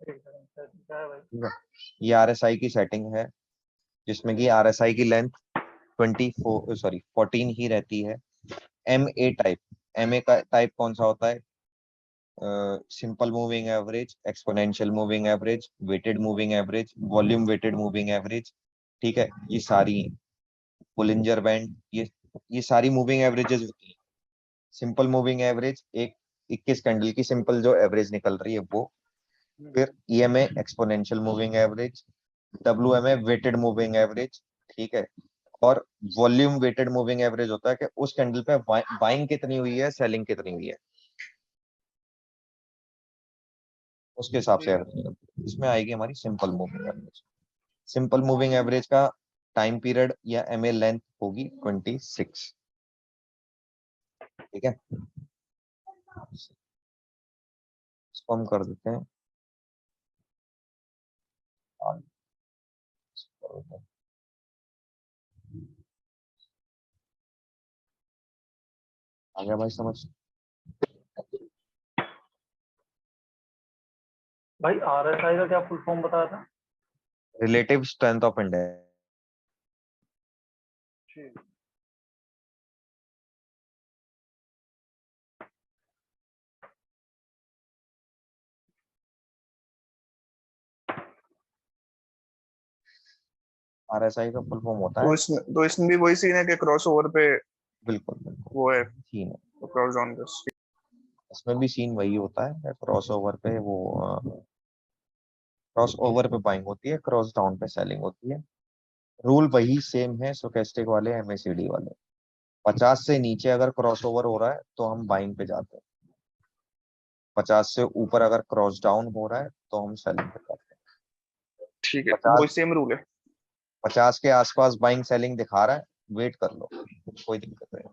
क्या है भाई? ठीक है, ये RSI की सेटिंग है जिसमें कि RSI की लेंथ 14 ही रहती है। MA टाइप, MA का टाइप कौन सा होता है? Simple moving average, exponential moving average, weighted moving average, volume weighted moving average. ठीक है, ये सारी बुलिंजर बैंड, ये सारी मूविंग एवरेजेस होती है। सिंपल मूविंग एवरेज एक 21 कैंडल की सिंपल जो एवरेज निकल रही है वो। फिर EMA exponential moving average, WMA weighted moving average. ठीक है, और वॉल्यूम वेटेड मूविंग एवरेज होता है कि उस कैंडल पे बाइंग कितनी हुई है, सेलिंग कितनी हुई है, उसके हिसाब से एवरेज निकलती है। इसमें आएगी हमारी simple moving average. Simple moving average का टाइम पीरियड या MA लेंथ होगी 26। ठीक है, इसको हम कर देते हैं आ गया भाई समझ? भाई RSI का क्या फुल फॉर्म बताया था? Relative strength of index. ठीक। RSI का फुल फॉर्म होता तो है, इसमें भी वही सीन है कि क्रॉस ओवर पे बिल्कुल बिल्कुल वो है, सीन है, क्रॉस डाउन का। इसमें भी सीन वही होता है। क्रॉस ओवर पे वो क्रॉस ओवर पे बाइंग होती है, क्रॉस डाउन पे सेलिंग होती है। रूल वही सेम है स्टोकेस्टिक वाले, MACD वाले। 50 से नीचे अगर क्रॉस ओवर हो रहा है तो हम बाइंग पे जाते हैं, 50 से ऊपर अगर क्रॉस डाउन हो रहा है तो हम सेलिंग पे जाते हैं। ठीक है, वो 50 सेम रूल है। 50 के आसपास बाइंग सेलिंग दिखा रहा है, वेट कर लो, कोई दिक्कत नहीं।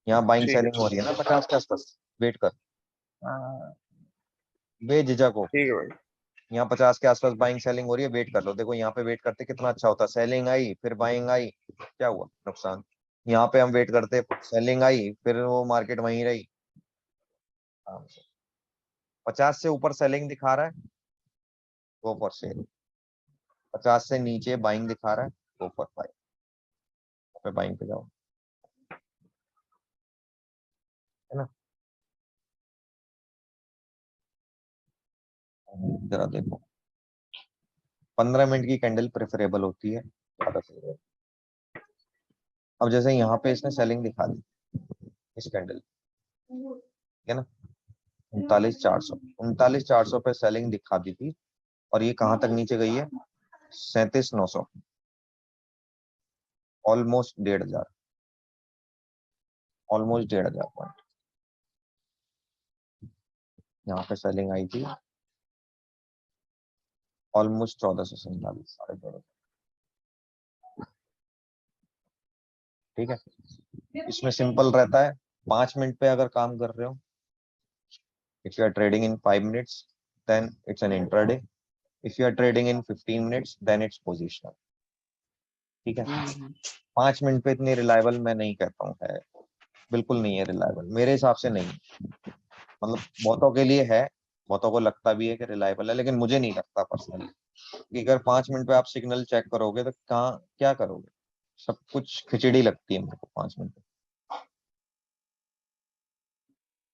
यहाँ बाइंग ठीक है, सेलिंग हो रही है ना 50 के आसपास, वेट कर, हाँ, बेझिझक हो। ठीक है भाई। यहाँ 50 के आसपास बाइंग सेलिंग हो रही है, वेट कर लो। देखो यहाँ पे वेट करते कितना अच्छा होता, सेलिंग आई फिर बाइंग आई, क्या हुआ? नुकसान। यहाँ पे हम वेट करते, सेलिंग आई फिर वो मार्केट वहीं रही। 50 से ऊपर सेलिंग दिखा रहा है, गो फॉर सेल। 50 से नीचे बाइंग दिखा रहा है, गो फॉर बाइंग, पे बाइंग पे जाओ, है ना? जरा देखो, 15 मिनट की कैंडल प्रेफरेबल होती है ज्यादा सही रहेगा। अब जैसे यहाँ पे इसने सेलिंग दिखा दी इस कैंडल, है ना, 39,400, 39,400 पे सेलिंग दिखा दी थी, और ये कहां तक नीचे गई है? 37,900, ऑलमोस्ट 1,500, ऑलमोस्ट 1,500 पॉइंट। यहाँ पे सेलिंग आई थी ऑलमोस्ट 1,447, 14,500। ठीक है, इसमें सिंपल रहता है, 5 मिनट पे अगर काम कर रहे हो, if you are trading in 5 minutes then it's an intraday, if you are trading in 15 minutes then it's positional. ठीक है, 5 मिनट पे इतनी रिलायबल मैं नहीं कहता हूँ है, बिल्कुल नहीं है रिलायबल, मेरे हिसाब से नहीं। मतलब बहुतों के लिए है, बहुतों को लगता भी है कि रिलायबल है, लेकिन मुझे नहीं लगता पर्सनली कि अगर 5 मिनट पे आप सिग्नल चेक करोगे तो कहाँ क्या करोगे, सब कुछ खिचड़ी लगती है मेरे को 5 मिनट पे।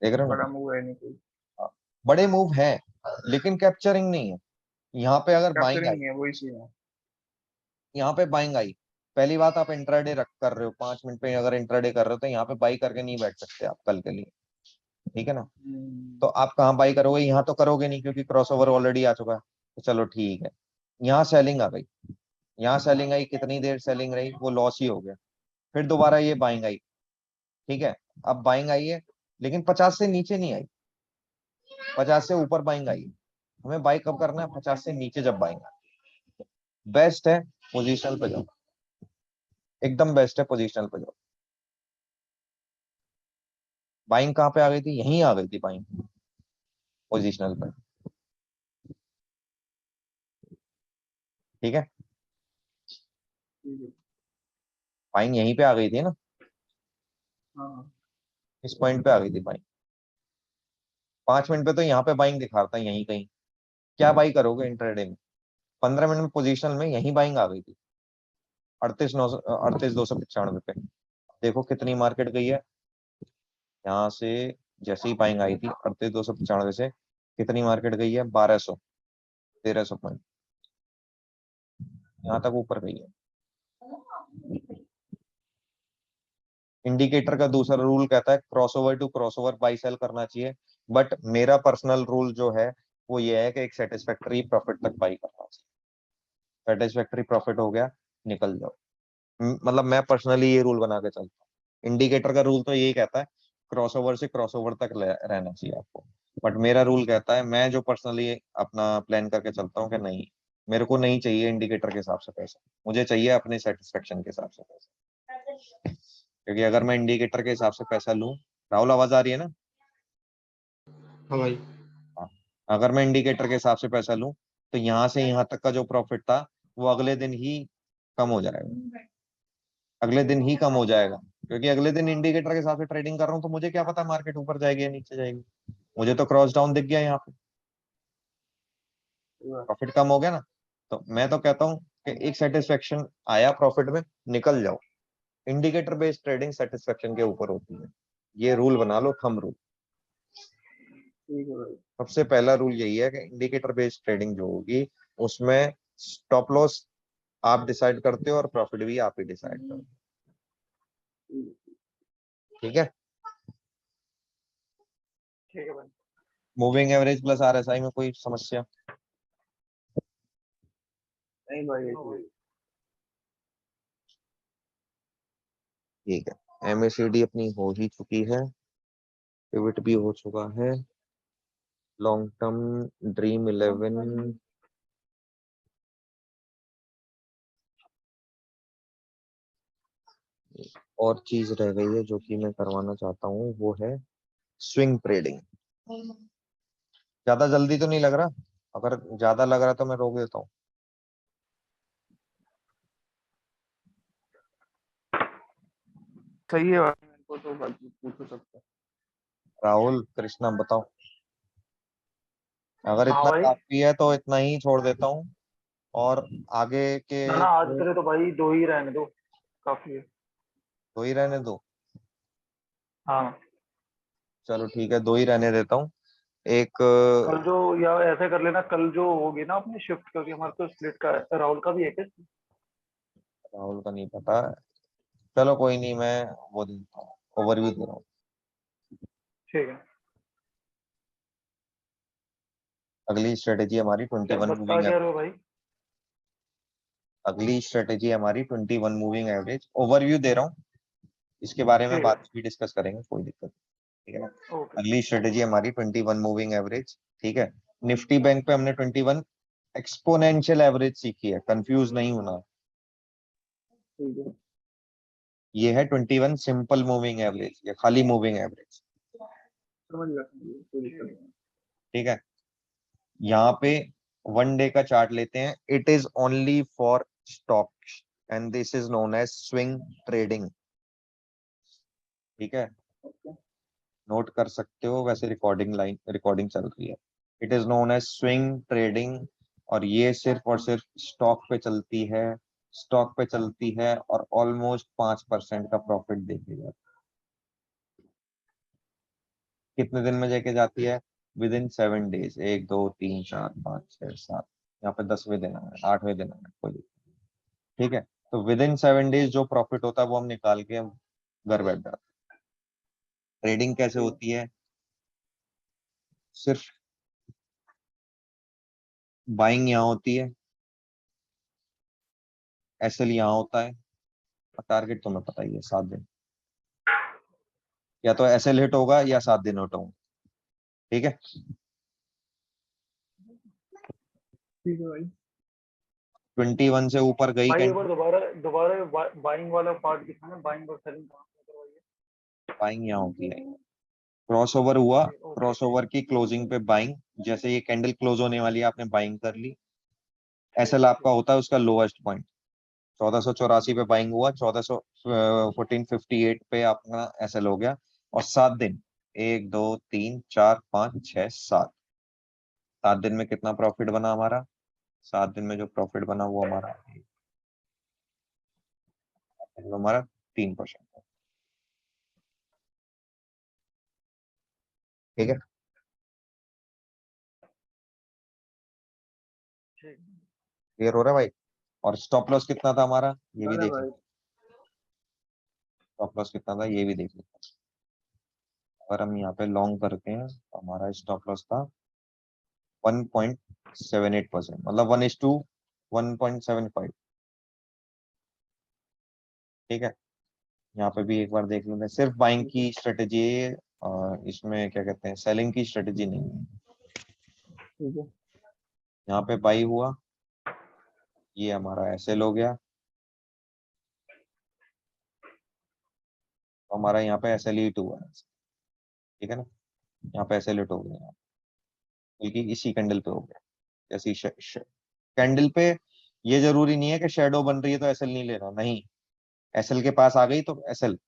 देख रहे हो बड़ा ना? मूव है नहीं कोई, हाँ, बड़े मूव है लेकिन कैप्चरिंग नहीं है। यहाँ पे अगर बाइंग कैप्चरिंग आई, नहीं है, वही सीन है। यहाँ पे बाइंग आई, पहली बात आप इंट्राडे रख कर रहे हो, 5 मिनट पे अगर इंट्राडे कर रहे हो तो यहाँ पे बाई करके नहीं बैठ सकते आप कल के लिए। ठीक है ना? तो आप कहाँ बाई करोगे? यहाँ तो करोगे नहीं क्योंकि क्रॉसओवर ऑलरेडी आ चुका है, तो चलो ठीक है। यहाँ सेलिंग आ गई, यहाँ सेलिंग आई, कितनी देर सेलिंग रही, वो लॉस ही हो गया। फिर दोबारा ये बाइंग आई, ठीक है, अब बाइंग आई है लेकिन 50 से नीचे नहीं आई, 50 से ऊपर बाइंग आई है। हमें बाई कब करना है? 50 से नीचे जब बाइंग आए, बेस्ट है पोजिशनल पे जाओ, एकदम बेस्ट है पोजिशनल पे जाओ। बाइंग कहाँ पे आ गई थी? यहीं आ गई थी बाइंग, पोजिशनल पे। ठीक है, बाइंग यहीं पे आ गई थी ना, हाँ, इस पॉइंट पे आ गई थी बाइंग। 5 मिनट पे तो यहाँ पे बाइंग दिखा रहा था यहीं कहीं, क्या बाई करोगे इंट्राडे में? 15 मिनट में पोजीशन में यही बाइंग आ गई थी 38,295 पे। देखो कितनी मार्केट गई है यहाँ से, जैसे ही बाइंग आई थी 38,295 से कितनी मार्केट गई है? 1200 1300 पॉइंट यहाँ तक ऊपर गई है। इंडिकेटर का दूसरा रूल कहता है crossover to crossover buy sell करना चाहिए, बट मेरा पर्सनल रूल जो है वो ये है कि एक सेटिस्फैक्टरी प्रॉफिट तक बाई करना चाहिए। सेटिस्फैक्टरी प्रॉफिट हो गया, निकल जाओ। मतलब मैं पर्सनली ये रूल बना के चलता हूँ। इंडिकेटर का रूल तो यही कहता है क्रॉसओवर से क्रॉसओवर तक रहना चाहिए आपको, बट मेरा रूल कहता है, मैं जो पर्सनली अपना प्लान करके चलता हूँ कि नहीं, मेरे को नहीं चाहिए इंडिकेटर के हिसाब से पैसा, मुझे चाहिए अपने सेटिस्फेक्शन के हिसाब से पैसा। क्योंकि अगर मैं इंडिकेटर के हिसाब से पैसा लूं, राहुल आवाज आ रही है ना? हाँ भाई। हाँ। अगर मैं इंडिकेटर के हिसाब से पैसा लूं तो यहाँ से यहाँ तक का जो प्रॉफिट था वो अगले दिन ही कम हो जाएगा, अगले दिन ही कम हो जाएगा। क्योंकि अगले दिन इंडिकेटर के हिसाब से ट्रेडिंग कर रहा हूँ तो मुझे क्या पता मार्केट ऊपर जाएगी या नीचे जाएगी, मुझे तो क्रॉस डाउन दिख गया यहाँ पे, प्रॉफिट कम हो गया ना। तो मैं तो कहता हूँ कि एक सेटिस्फेक्शन आया प्रॉफिट में, निकल जाओ। इंडिकेटर बेस्ड ट्रेडिंग सेटिस्फेक्शन के ऊपर होती है, ये रूल बना लो, थंब रूल। ठीक है भाई। सबसे पहला रूल यही है कि इंडिकेटर बेस्ड ट्रेडिंग जो होगी उसमें स्टॉप लॉस आप डिसाइड करते हो और प्रॉफिट भी आप ही डिसाइड करते हो। ठीक है, ठीक है भाई। मूविंग एवरेज प्लस आरएसआई में कोई समस्या? नहीं भाई। ठीक है, एमएसीडी अपनी हो ही चुकी है, पिवट भी हो चुका है, लॉन्ग टर्म ड्रीम 11 और चीज रह गई है जो कि मैं करवाना चाहता हूँ, वो है स्विंग ट्रेडिंग। ज्यादा जल्दी तो नहीं लग रहा? अगर ज्यादा लग रहा तो मैं रोक देता हूँ। सही है भाई, मेरे को तो बाकी पूछ सकता है। राहुल कृष्णा बताओ, अगर हाँ इतना भाई। काफी है तो इतना ही छोड़ देता हूँ, और आगे के ना ना, आज के लिए तो भाई दो ही रहने दो, काफी है। दो ही रहने दो। हाँ। चलो ठीक है, दो ही रहने देता हूँ। एक कल जो, या ऐसे कर लेना, कल जो होगी ना अपनी शिफ्ट, क्योंकि हमारे तो स्प्लिट का है, राहुल का भी है क्या? राहुल का नहीं पता, चलो कोई नहीं, मैं वो देता हूँ, ओवरव्यू दे रहा हूँ। ठीक है। अगली स्ट्रेटेजी हमारी क्या 21 बता मूविंग क्या एवरेज। रहे हो भाई? अगली स्ट्रेटेजी हमारी 21 मूविंग एवरेज, ओवरव्यू दे रहा हूँ, इसके बारे में ठीक है। बात भी डिस्कस करेंगे, कोई दिक्कत नहीं, ठीक है ना। ओके। अगली स्ट्रेटेजी हमारी 21 मूविंग एवरेज, ठीक है। निफ्टी बैंक पे हमने 21 एक्सपोनेंशियल एवरेज सीखी है, कंफ्यूज नहीं होना। ठीक है। ये है 21 सिंपल मूविंग एवरेज या खाली मूविंग एवरेज, समझ गया, कोई दिक्कत नहीं। ठीक है। यहाँ पे वन डे का चार्ट लेते हैं, it is only for stocks and this is known as swing trading, ठीक है। नोट कर सकते हो, वैसे रिकॉर्डिंग चल रही है। It is known as swing trading, और ये सिर्फ और सिर्फ स्टॉक पे चलती है, स्टॉक पे चलती है और ऑलमोस्ट 5% का प्रॉफिट देके जाती है। कितने दिन में लेके जाती है? विद इन 7 डेज, 1 2 3 4 5 6 7, यहाँ पे 10वें दिन है, 8वें दिन है, कोई दिक्कत नहीं, ठीक है। तो विद इन 7 डेज जो प्रॉफिट होता है वो हम निकाल के हम घर बैठ जाते हैं। ट्रेडिंग कैसे होती है? सिर्फ बाइंग यहाँ होती है, एसएल यहाँ होता है, और टारगेट तुम्हें पता ही है 7 दिन, या तो एसएल हिट होगा या 7 दिन हिट होंगे, ठीक है। ठीक है भाई। 21 से ऊपर गई भाई एक बार कैंडल, दोबारा दोबारा बाइंग वाला पार्ट दिखाना, बाइंग और सेलिंग कहाँ से करवाइए? बाइंग यहाँ होती है, क्रॉसओवर हुआ, ओके। क्रॉसओवर की क्लोजिंग पे बाइंग, जैसे ये कैंडल क्लोज होने वाली है आपने बाइंग कर ली, एसएल आपका होता है उसका लोएस्ट पॉइंट, 1484 पे बाइंग हुआ, 1458 पे आपका एसएल हो गया, और 7 दिन, 1 2 3 4 5 6 7, 7 दिन में कितना प्रॉफिट बना हमारा? 7 दिन में जो प्रॉफिट बना वो हमारा हमारा 3%। ठीक है, ठीक। क्लियर हो रहा है भाई? और स्टॉप लॉस कितना था हमारा, ये भी अरे देख भाई लेते। स्टॉप लॉस कितना था ये भी देख लेते हैं। अगर हम यहाँ पे लॉन्ग करते हैं तो हमारा स्टॉप लॉस था 1.78%, मतलब 1:1.75। ठीक है, यहाँ पे भी एक बार देख लेते हैं। सिर्फ बाइंग की स्ट्रेटेजी है, इसमें क्या कहते हैं, सेलिंग की स्ट्रेटेजी नहीं है। ठीक है। यहाँ पे बाई हुआ, ये हमारा एसएल हो गया, तो हमारा यहाँ पे एसएल हिट हुआ है। ठीक है ना, यहाँ पे एसएल हिट हो गया, बल्कि इसी कैंडल पे हो गया। जैसे कैंडल पे ये जरूरी नहीं है कि शेडो बन रही है तो एसएल नहीं लेना, नहीं, एसएल के पास आ गई तो एसएल।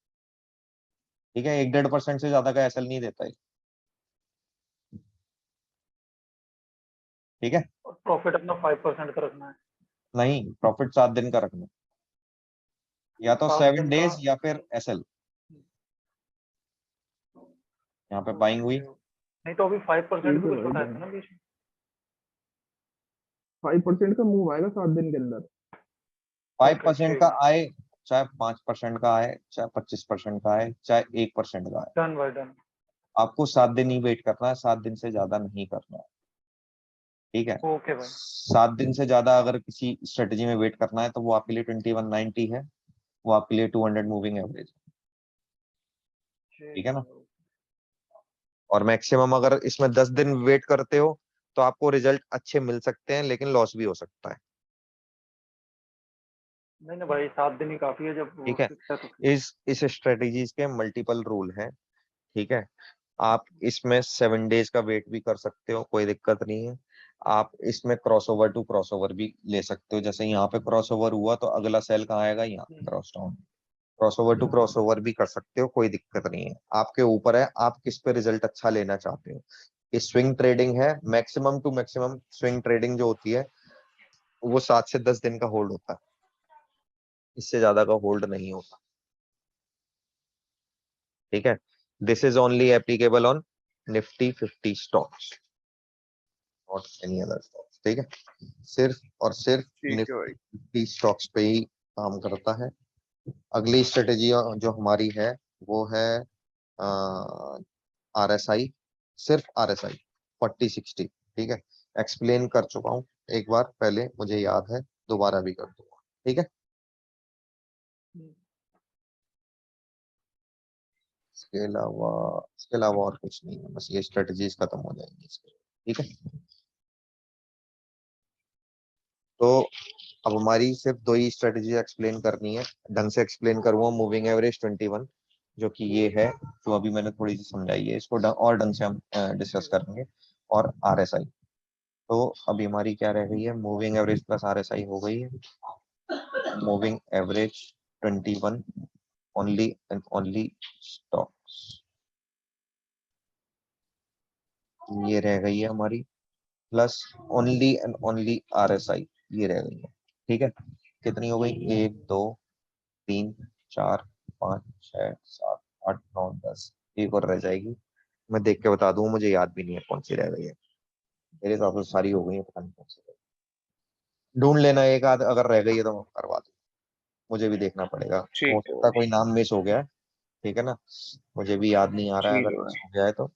ठीक है, 1-1.5% से ज्यादा का एसएल नहीं देता है। ठीक है, और प्रॉफिट अपना 5% का रखना है। नहीं, प्रॉफिट 7 दिन का रखना, या तो 7 7 दिन का। डेज या फिर एसएल। यहाँ पे बाइंग हुई, नहीं तो अभी 5% ठीक भी है कुछ भाई, बताया था डन। ना बीच में। 5% का मूव आएगा 7 दिन के अंदर। 5% ठीक का है। आए, चाहे 5% का आए, चाहे 25% का आए, चाहे 1% का आए, डन भाई डन। आपको 7 दिन ही वेट करना है, 7 दिन से ज्यादा नहीं करना है। ठीक है, ओके भाई। 7 दिन से ज्यादा अगर किसी स्ट्रेटेजी में वेट करना है तो वो आपके लिए 2190 है, वो आपके लिए 200 मूविंग एवरेज। ठीक ठीक है है ना, भाई। और मैक्सिमम अगर इसमें 10 दिन वेट करते हो तो आपको रिजल्ट अच्छे मिल सकते हैं, लेकिन लॉस भी हो सकता है। नहीं नहीं भाई, 7 दिन ही काफी है, जब वो ठीक है, फिक्स है तो फिर। इस स्ट्रेटेजीज के मल्टीपल रूल हैं। ठीक है, आप इसमें 7 डेज का वेट भी कर सकते हो, कोई दिक्कत नहीं है। आप इसमें क्रॉसओवर टू क्रॉसओवर भी ले सकते हो, जैसे यहाँ पे क्रॉसओवर हुआ तो अगला सेल कहाँ आएगा, यहाँ पे cross down. Crossover to crossover भी कर सकते हो, कोई दिक्कत नहीं है, आपके ऊपर है आप किस पे रिजल्ट अच्छा लेना चाहते हो। ये स्विंग ट्रेडिंग है, maximum to maximum swing trading जो होती है वो 7 से 10 दिन का होल्ड होता है, इससे ज्यादा का होल्ड नहीं होता। ठीक है, this is only applicable on Nifty 50 stocks, not any other stocks. ठीक है, सिर्फ और सिर्फ ठीक है भाई। निफ्टी 50 स्टॉक्स पे ही काम करता है। अगली स्ट्रेटेजी जो हमारी है वो है आरएसआई, सिर्फ आरएसआई 40-60। ठीक है, एक्सप्लेन कर चुका हूँ एक बार पहले, मुझे याद है, दोबारा भी कर दूंगा। ठीक है, इसके अलावा और कुछ नहीं है, बस ये स्ट्रेटजीज खत्म हो जाएंगी इसके। ठीक है, तो अब हमारी सिर्फ 2 ही स्ट्रेटजी एक्सप्लेन करनी है, ढंग से एक्सप्लेन करूंगा। मूविंग एवरेज 21, जो कि ये है, जो अभी मैंने थोड़ी सी समझाई है, इसको और ढंग से हम डिस्कस करेंगे। और आरएसआई, तो अभी हमारी क्या रह गई है, मूविंग एवरेज प्लस आरएसआई हो गई है। Moving average 21, only and only stocks, ये रह गई है हमारी, plus only and only RSI, ये रह गई है। ठीक है, कितनी हो गई, 1 2 3 4 5 6 7 8 9 10, एक और रह जाएगी, मैं देख के बता दूं, मुझे याद भी नहीं है कौन सी रह गई है, मेरे हिसाब से सारी हो गई है, पता नहीं कौन सी रह गई। ढूंढ लेना, एक आध अगर रह गई है तो मैं करवा दूं, मुझे भी देखना पड़ेगा, हो ठीक है सकता है भाई। कोई नाम मिस हो गया है। ठीक है ना, मुझे भी याद नहीं आ रहा है, ठीक अगर है मिस भाई। हो गया है तो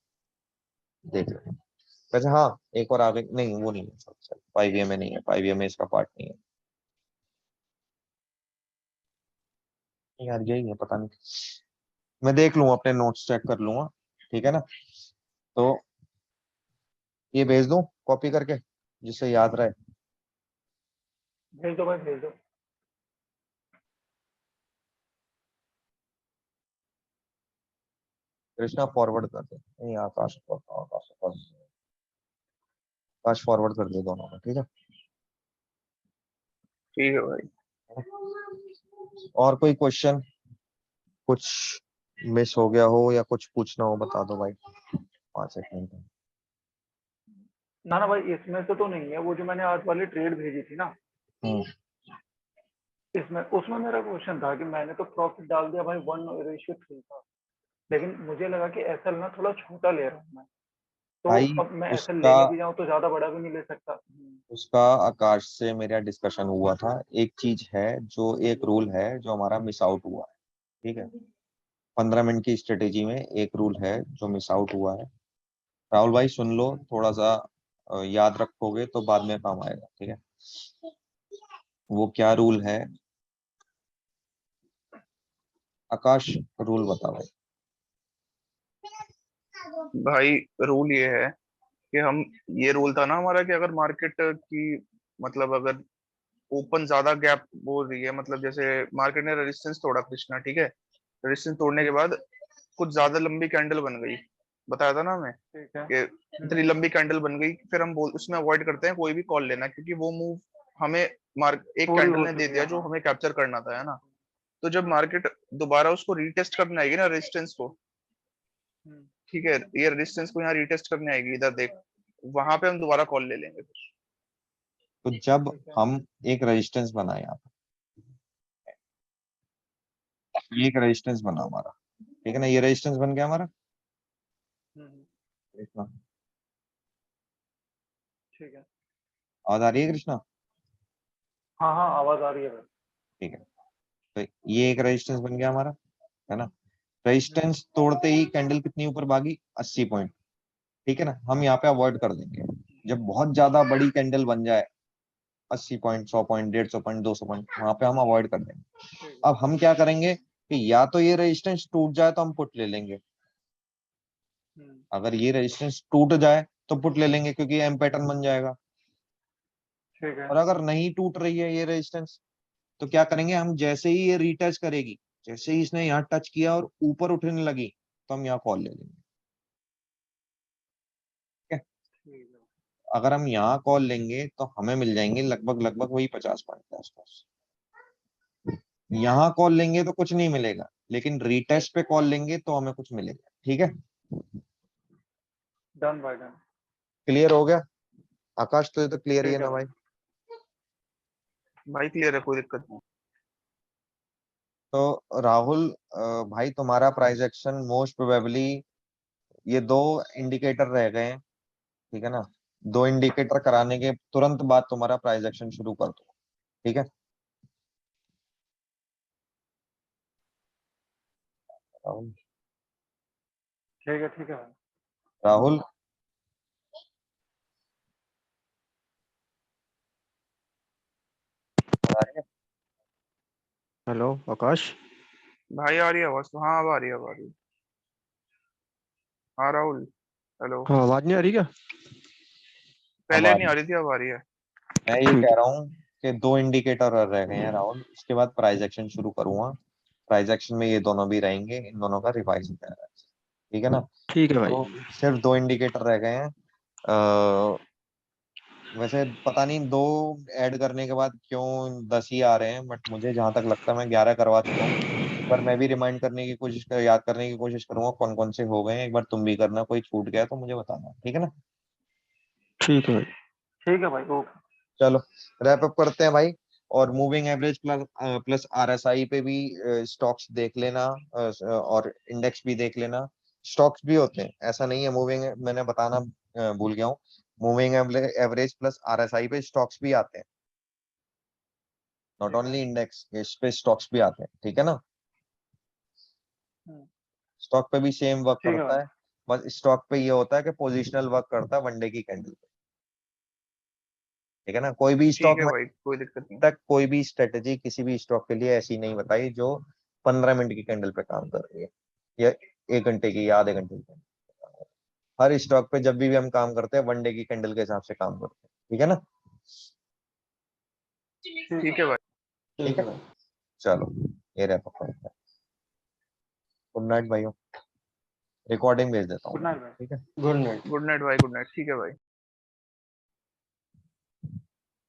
देख लेना। वैसे हाँ, एक और आगे, नहीं वो नहीं है, 5 में नहीं है, 5 में इसका पार्ट नहीं है यार, यही है, पता नहीं, मैं देख लूंगा, अपने नोट्स चेक कर लूंगा। ठीक है ना, तो ये भेज दूं कॉपी करके, जिससे याद रहे। भेज दो भाई, भेज दो। कृष्णा फॉरवर्ड कर दे, नहीं आकाश फॉरवर्ड कर दे दोनों में। ठीक है, ठीक है भाई। और कोई क्वेश्चन, कुछ मिस हो गया हो या कुछ पूछना हो बता दो भाई, 5 एक मिनट। ना भाई इसमें से तो नहीं है, वो जो मैंने आज वाली ट्रेड भेजी थी ना, इसमें उसमें मेरा क्वेश्चन था कि मैंने तो प्रॉफिट डाल दिया भाई 1:3 था, लेकिन मुझे लगा कि एसएल ना थोड़ा छोटा ले रहा हूँ मैं, तो भाई अब मैं एसएल उसका लेने भी जाऊँ तो ज्यादा बड़ा भी नहीं ले सकता। उसका आकाश से मेरा डिस्कशन हुआ था। एक चीज है, जो एक रूल है जो हमारा मिस आउट हुआ है, ठीक है। 15 मिनट की स्ट्रेटेजी में एक रूल है जो मिस आउट हुआ है। राहुल भाई सुन लो, थोड़ा सा याद रखोगे तो बाद में काम आएगा, ठीक है। वो क्या रूल है आकाश, रूल बता भाई। भाई रूल ये है कि हम, ये रूल था ना हमारा कि अगर मार्केट की, मतलब अगर ओपन ज्यादा गैप हो रही है, मतलब जैसे मार्केट ने रेजिस्टेंस तोड़ा कृष्णा, ठीक है, रेजिस्टेंस तोड़ने के बाद कुछ ज्यादा लंबी कैंडल बन गई, बताया था ना हमें ठीक है। कि इतनी लंबी कैंडल बन गई, फिर हम बोल उसमें अवॉइड करते हैं कोई भी कॉल लेना, क्योंकि वो मूव हमें मार्क एक पूरी कैंडल हो ने दे चुकी दिया है, जो हाँ। हमें कैप्चर करना था, है ना। तो जब मार्केट दोबारा उसको रीटेस्ट करने आएगी ना रेजिस्टेंस को, हम्म, ठीक है, ये रेजिस्टेंस को यहाँ रीटेस्ट करने आएगी, इधर देख, वहां पे हम दोबारा कॉल ले लेंगे फिर। तो जब ठीक है। हम एक रेजिस्टेंस बनाए, यहाँ पे ये एक रेजिस्टेंस बना हमारा, ठीक है ना, ये रेजिस्टेंस बन गया हमारा। हम्म, कृष्णा, ठीक है। आवाज आ रही है कृष्णा? हाँ हाँ, आवाज आ रही है भाई। ठीक है, तो ये एक रेजिस्टेंस बन गया हमारा, है ना। हम्म, रेजिस्टेंस तोड़ते ही कैंडल कितनी ऊपर भागी? 80 पॉइंट, ठीक है ना। हम यहाँ पे अवॉइड कर देंगे। जब बहुत ज्यादा बड़ी कैंडल बन जाए, 80 पॉइंट, 100 पॉइंट, 150 पॉइंट, 200 पॉइंट, वहां पे हम अवॉइड कर देंगे। ठीक है। अब हम क्या करेंगे कि या तो ये रेजिस्टेंस टूट जाए तो हम पुट ले लेंगे। हम्म, अगर ये रेजिस्टेंस टूट जाए तो पुट ले लेंगे, क्योंकि एम पैटर्न बन जाएगा। ठीक है। और अगर नहीं टूट रही है ये रेजिस्टेंस, तो क्या करेंगे हम, जैसे ही ये रीटच करेगी, जैसे ही इसने यहाँ टच किया और ऊपर उठने लगी, तो हम यहाँ कॉल ले लेंगे, ठीक है। ठीक है। अगर हम यहाँ कॉल लेंगे तो हमें मिल जाएंगे लगभग लगभग वही 50 पॉइंट के आसपास। यहाँ कॉल लेंगे तो कुछ नहीं मिलेगा, लेकिन रीटेस्ट पे कॉल लेंगे तो हमें कुछ मिलेगा, ठीक है। डन भाई, डन। क्लियर हो गया आकाश? तो ये तो क्लियर ही है ठीक है ना भाई। भाई? भाई क्लियर है, कोई दिक्कत नहीं। तो राहुल, भाई तुम्हारा प्राइस एक्शन मोस्ट प्रोबेबली ये दो इंडिकेटर रह गए हैं, ठीक है ना। दो इंडिकेटर कराने के तुरंत बाद तुम्हारा प्राइस एक्शन शुरू कर दो, ठीक है। राहुल, ठीक है। ठीक है भाई। राहुल, आ रही है? हेलो आकाश। भाई आ रही है आवाज तो, हाँ अब आ रही है, अब आ रही है। हाँ राहुल, हेलो। हाँ, आवाज नहीं आ रही क्या? अब पहले आ नहीं रही आ है। रही थी, अब आ रही है। मैं ये ठीक कह है। रहा हूँ कि दो इंडिकेटर और रह गए हैं राहुल, उसके बाद प्राइस एक्शन शुरू करूंगा। प्राइस एक्शन में ये दोनों भी रहेंगे, इन दोनों का रिवाइज होता है, ठीक है ना। ठीक है भाई। तो सिर्फ दो इंडिकेटर रह गए हैं। अ, वैसे पता नहीं दो ऐड करने के बाद क्यों 10 ही आ रहे हैं, बट मुझे जहां तक लगता है मैं 11 करवा चुका हूँ। एक बार मैं भी रिमाइंड करने की कोशिश कर, याद करने की कोशिश करूंगा कौन कौन से हो गए हैं। एक बार तुम भी करना, कोई छूट गया तो मुझे बताना, ठीक है ना। ठीक है भाई। ठीक है भाई, ओके। चलो रैप अप करते हैं भाई। और moving average plus plus RSI पे भी स्टॉक्स देख लेना, और इंडेक्स भी देख लेना। स्टॉक्स भी होते हैं, ऐसा नहीं है। मूविंग, मैंने बताना भूल गया हूँ, मूविंग एवरेज प्लस आरएसआई पे स्टॉक्स भी आते हैं, नॉट ठीक है। ओनली इंडेक्स, इस पे स्टॉक्स भी आते हैं, ठीक है ना। हम्म, स्टॉक पे भी सेम वर्क ठीक है भाई। करता है। बस स्टॉक पे ये होता है कि पोजिशनल वर्क करता है वनडे की कैंडल पे, ठीक है ना। कोई भी ठीक स्टॉक है में भाई, कोई दिक्कत नहीं। तक कोई भी स्ट्रेटेजी किसी भी स्टॉक के लिए ऐसी नहीं बताई जो 15 मिनट की कैंडल पे काम कर रही है, या 1 घंटे की, या आधे घंटे की। हर स्टॉक पे जब भी हम काम करते हैं वनडे की कैंडल के हिसाब से काम करते हैं, ठीक है ना। ठीक है ठीक है भाई। भाई। ठीक है, चलो ये रैप अप करते हैं। गुड नाइट भाइयों, रिकॉर्डिंग भेज देता हूँ गुड मैं, नाइट भाई। ठीक है। Good night. गुड नाइट भाई, गुड नाइट, ठीक है भाई।